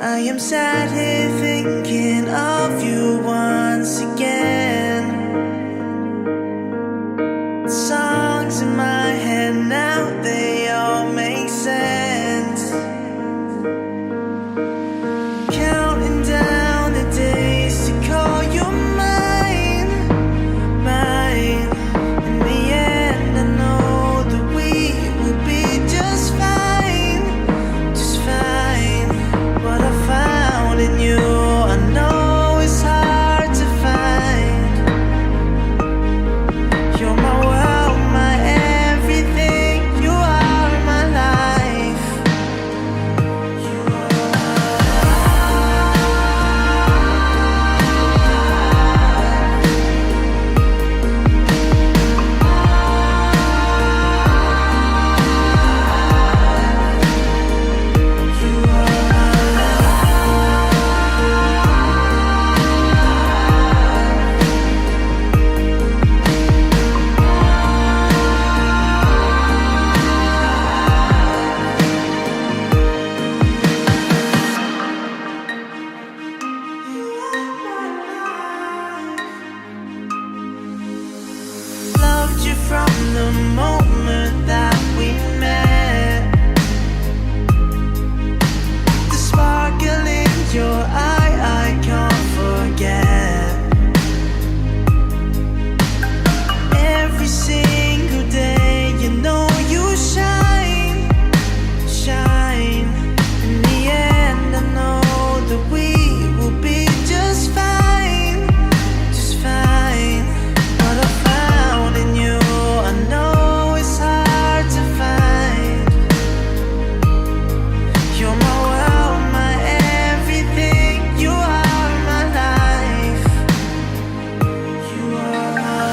I am sat here thinking of you once again. Songs in my head now, they all make sense. Counting down the days to call you mine, mine. In the end, I know that we will be just fine, just fine. What I found in you, I know it's hard to find. You're my world, my everything. You are my life. You loved you from the moment that we met. The sparkle in your eye, I can't forget. Every single day, you know you shine, shine. In the end, I know that we will be just fine, just fine. What I found in you, I know it's hard to find. You're my world, my everything. You are my life. You are my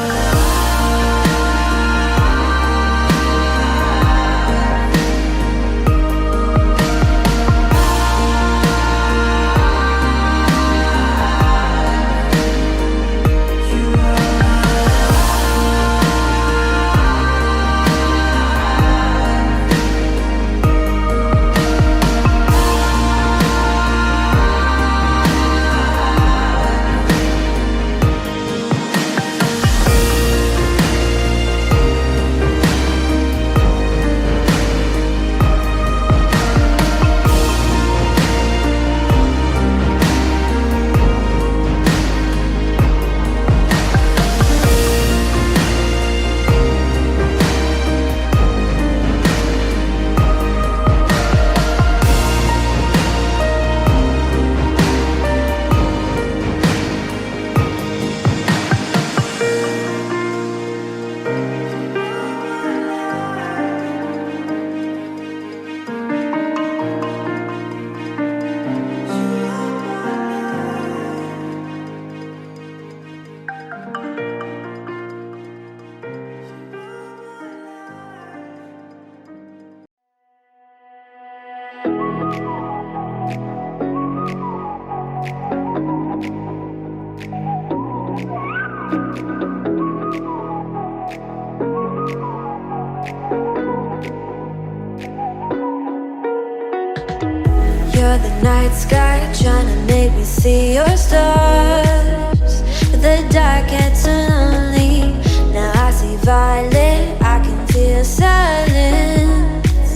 You're the night sky, trying to make me see your stars. But the dark gets lonely. Now I see violet, I can feel silence.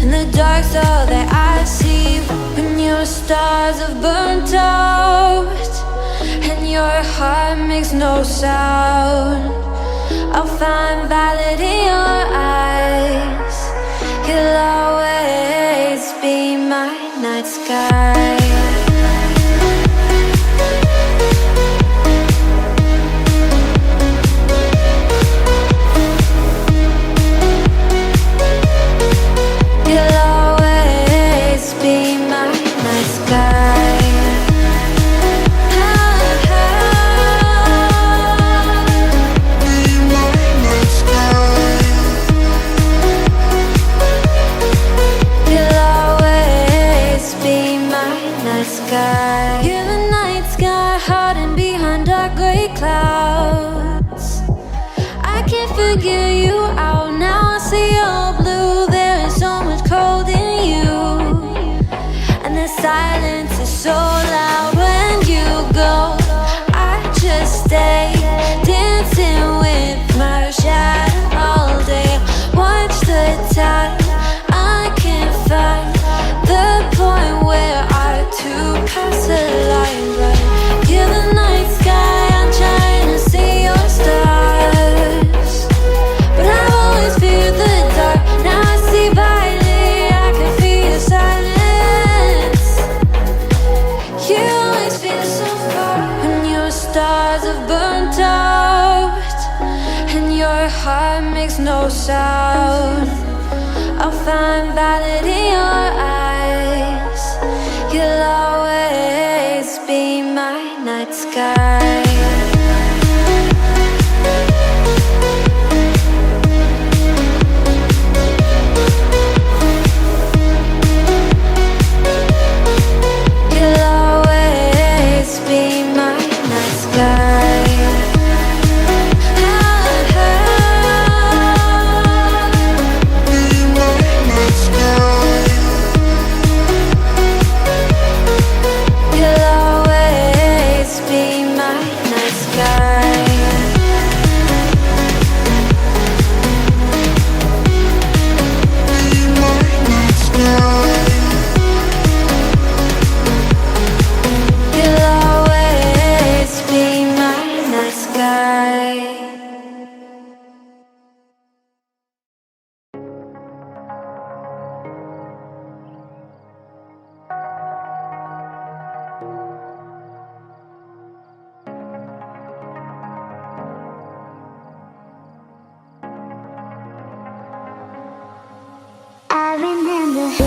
And the dark's all that I see. When your stars have burnt out and your heart makes no sound, I'll find violet in your eyes. You'll always be my night sky. You'll always be my night sky. be my night sky. time. I can't find the point where our two paths align. But you're the night sky, I'm trying to see your stars. But I've always feared the dark, now I see violet, I can feel your silence. You always feel so far when your stars have burnt out and your heart makes no sound. I'll find valid in your eyes. You'll always be my night sky. You'll always be my night sky. I remember